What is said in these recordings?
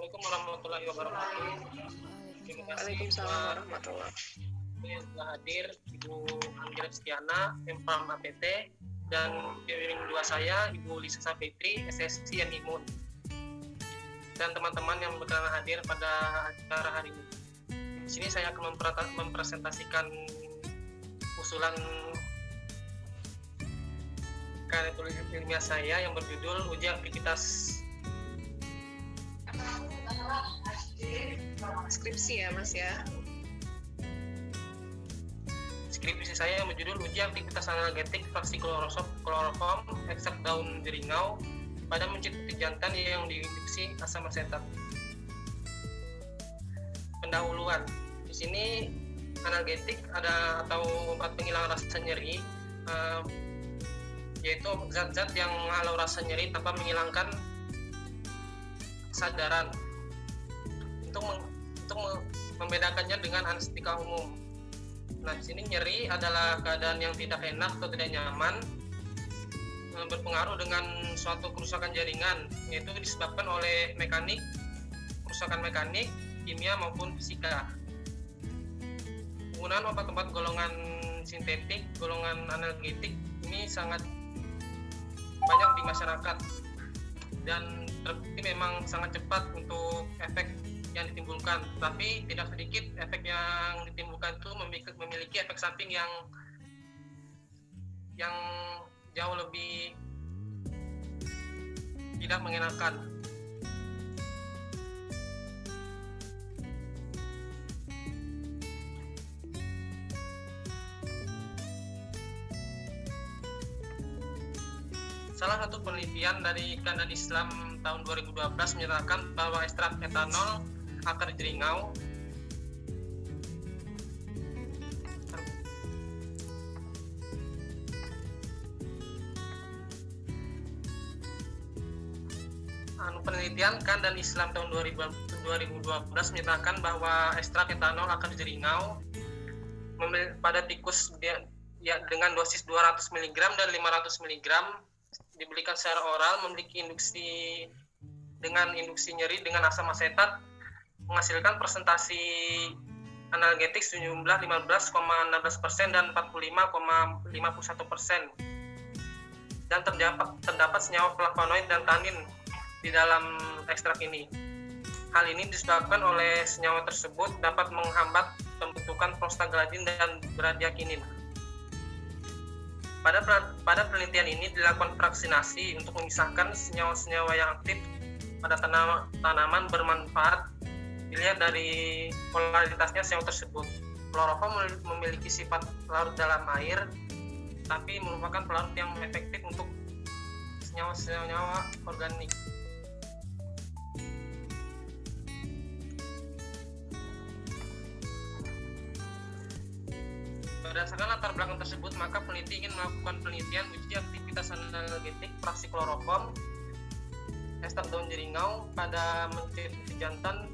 Assalamualaikum warahmatullahi wabarakatuh. Terima kasih Waalaikumsalam warahmatullahi wabarakatuh. yang telah hadir Ibu Anggra Stiana, Empam APT, dan pembimbing dua saya Ibu Lisa Sapitri, SSC Imun, dan teman-teman yang berkenan hadir pada acara hari ini. Di sini saya akan mempresentasikan usulan karya tulis ilmiah saya yang berjudul uji aktivitas Skripsi ya Mas ya. Skripsi saya yang berjudul uji aktivitas analgetik fraksi kloroform ekstrak daun jeringau pada mencetuti jantan yang diinduksi asam asetat. Pendahuluan. Di sini analgetik ada atau obat penghilang rasa nyeri, yaitu zat-zat yang menghalau rasa nyeri tanpa menghilangkan kesadaran. Untuk membedakannya dengan anestetika umum. Nah, di sini nyeri adalah keadaan yang tidak enak atau tidak nyaman, berpengaruh dengan suatu kerusakan jaringan, yaitu disebabkan oleh kerusakan mekanik, kimia maupun fisika. Penggunaan obat-obat golongan sintetik, golongan analgetik ini sangat banyak di masyarakat dan terbukti memang sangat cepat untuk efek yang ditimbulkan, tapi tidak sedikit efek yang ditimbulkan itu memiliki efek samping yang jauh lebih tidak mengenakan. Salah satu penelitian dari Kandan Islam tahun 2012 menyatakan bahwa ekstrak etanol akar jeringau penelitian Kandan Islam tahun 2012 menyatakan bahwa ekstrak etanol akar jeringau pada tikus dengan dosis 200 mg dan 500 mg diberikan secara oral memiliki induksi nyeri dengan asam asetat menghasilkan presentasi analgetik sejumlah 15,16% dan 45,51%, dan terdapat senyawa flavonoid dan tanin di dalam ekstrak ini. Hal ini disebabkan oleh senyawa tersebut dapat menghambat pembentukan prostaglandin dan bradykinin. Pada penelitian ini dilakukan fraksinasi untuk memisahkan senyawa-senyawa yang aktif pada tanaman bermanfaat dilihat dari polaritasnya senyawa tersebut. Kloroform memiliki sifat larut dalam air, tapi merupakan pelarut yang efektif untuk senyawa-senyawa organik. Berdasarkan latar belakang tersebut, maka peneliti ingin melakukan penelitian uji aktivitas analgetik fraksi kloroform ekstrak daun jeringau pada mencetuti jantan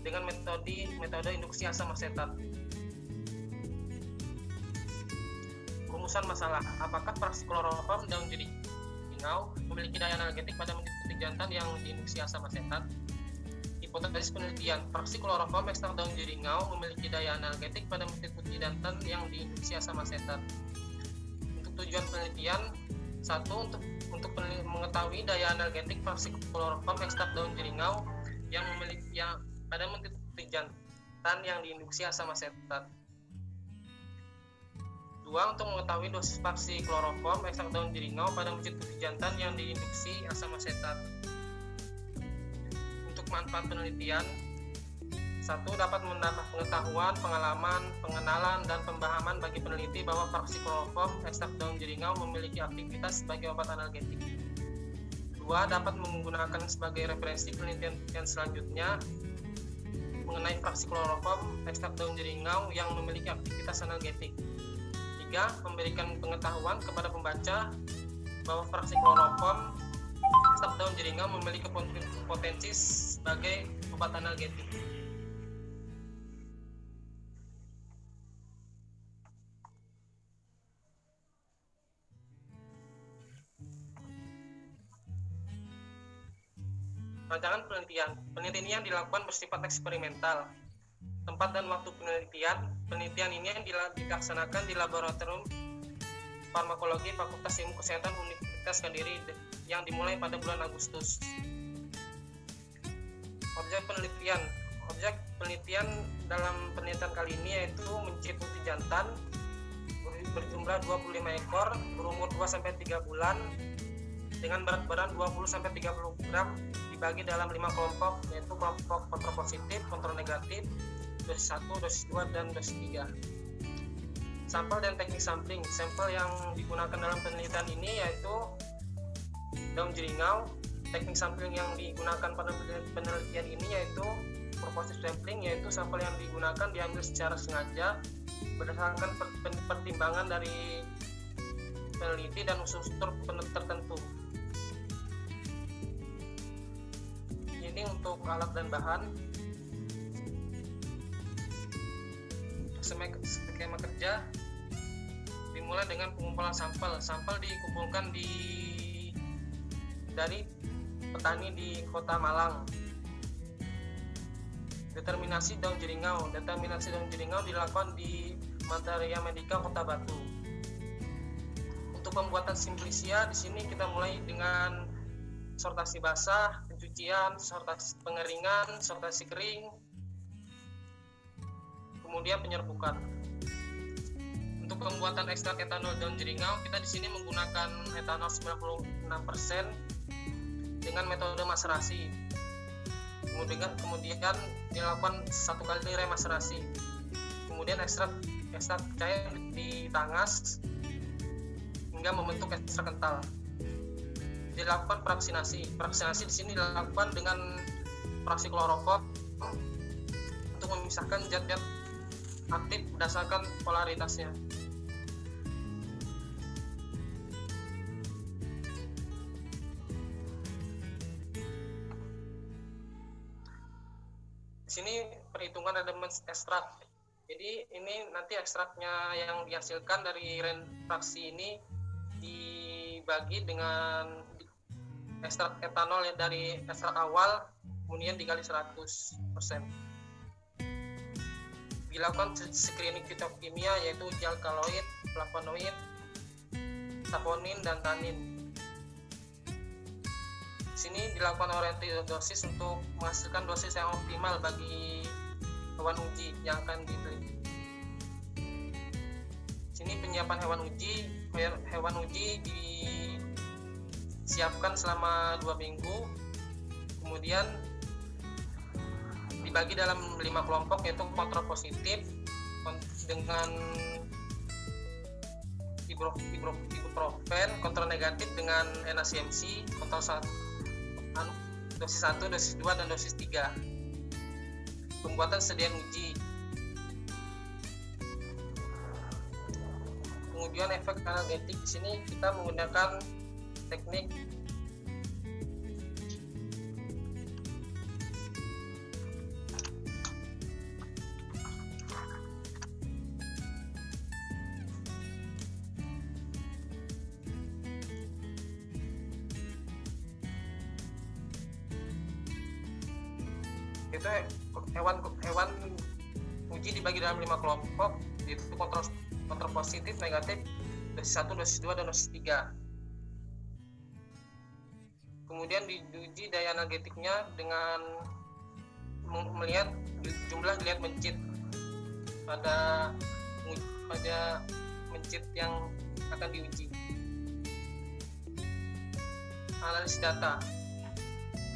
dengan metode induksi asam asetat. Rumusan masalah: apakah fraksi kloroform daun jeringau memiliki daya analgetik pada mencetuti jantan yang diinduksi asam asetat? Hipotesis penelitian: fraksi kloroform ekstrak daun jeringau memiliki daya analgetik pada mencetuti jantan yang diinduksi asam asetat. Untuk tujuan penelitian: 1. Untuk mengetahui daya analgetik fraksi kloroform ekstrak daun jeringau yang pada mencetuti jantan yang diinduksi asam asetat. 2. Untuk mengetahui dosis fraksi kloroform ekstrak daun jeringau pada mencetuti jantan yang diinduksi asam asetat. Untuk manfaat penelitian: 1. Dapat menambah pengetahuan, pengalaman, pengenalan, dan pemahaman bagi peneliti bahwa fraksi kloroform ekstrak daun jeringau memiliki aktivitas sebagai obat analgetik. 2. Dapat menggunakan sebagai referensi penelitian selanjutnya mengenai fraksi kloroform ekstrak daun jeringau yang memiliki aktivitas analgetik. 3. Memberikan pengetahuan kepada pembaca bahwa fraksi kloroform ekstrak daun jeringau memiliki potensi sebagai obat analgetik. Rancangan penelitian. Penelitian dilakukan bersifat eksperimental. Tempat dan waktu penelitian ini yang dilaksanakan di Laboratorium Farmakologi Fakultas Ilmu Kesehatan Universitas Kediri yang dimulai pada bulan Agustus. Objek penelitian dalam penelitian kali ini yaitu mencit uti jantan berjumlah 25 ekor berumur 2-3 bulan dengan berat badan 20-30 gram, dibagi dalam 5 kelompok, yaitu kelompok kontropositif, kontrol negatif, dosis 1, dosis 2, dan dosis 3. Sampel dan teknik sampling. Sampel yang digunakan dalam penelitian ini yaitu daun jeringau. Teknik sampling yang digunakan pada penelitian ini yaitu purposive sampling, yaitu sampel yang digunakan diambil secara sengaja berdasarkan pertimbangan dari peneliti dan unsur-unsur tertentu. Ini untuk alat dan bahan. Skema kerja dimulai dengan pengumpulan sampel. Sampel dikumpulkan dari petani di Kota Malang. Determinasi daun jeringau. Determinasi daun jeringau dilakukan di Materia Medica Kota Batu. Untuk pembuatan simplisia di sini kita mulai dengan sortasi basah, pencucian, sortasi pengeringan, sortasi kering, kemudian penyerbukan. Untuk pembuatan ekstrak etanol daun jeringau, kita di sini menggunakan etanol 96% dengan metode maserasi. Kemudian dilakukan 1 kali remaserasi. Kemudian ekstrak cair ditangas hingga membentuk ekstrak kental. Dilakukan fraksinasi. Fraksinasi di sini dilakukan dengan fraksi kloroform untuk memisahkan zat-zat aktif berdasarkan polaritasnya. Di sini perhitungan elemen ekstrak. Jadi ini nanti ekstraknya yang dihasilkan dari fraksi ini dibagi dengan ekstrak etanol yang dari ekstrak awal kemudian dikali 100%. Dilakukan screening fitokimia yaitu uji alkaloid, flavonoid, saponin, dan tanin. Di sini dilakukan orientasi dosis untuk menghasilkan dosis yang optimal bagi hewan uji yang akan diteliti. Di sini penyiapan hewan uji disiapkan selama 2 minggu, kemudian dibagi dalam 5 kelompok yaitu kontrol positif dengan ibuprofen, kontrol negatif dengan NaCMC, kontrol dosis 1, dosis 2, dan dosis 3. Pembuatan sediaan uji. Kemudian efek analgetik di sini kita menggunakan teknik itu hewan uji dibagi dalam 5 kelompok yaitu kontrol positif, negatif, dosis 1, dosis 2, dan dosis 3. Kemudian diuji daya analgetiknya dengan melihat jumlah geliat mencit pada mencit yang akan diuji. Analisis data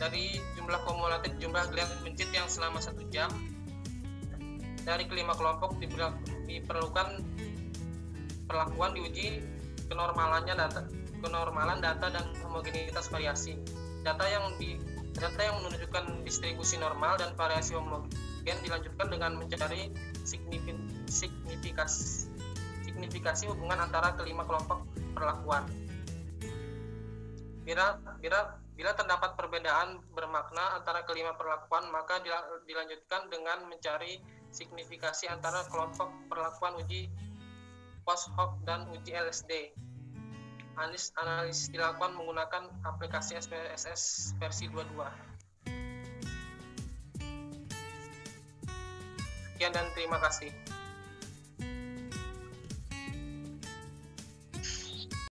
dari jumlah kumulatif jumlah geliat mencit yang selama 1 jam dari kelima kelompok diperlukan perlakuan diuji kenormalan data dan homogenitas variasi. Data yang menunjukkan distribusi normal dan variasi homogen dilanjutkan dengan mencari signifikasi hubungan antara kelima kelompok perlakuan. Bila terdapat perbedaan bermakna antara kelima perlakuan, maka dilanjutkan dengan mencari signifikasi antara kelompok perlakuan uji post hoc dan uji LSD. Analisis dilakukan menggunakan aplikasi SPSS versi 22. Sekian dan terima kasih.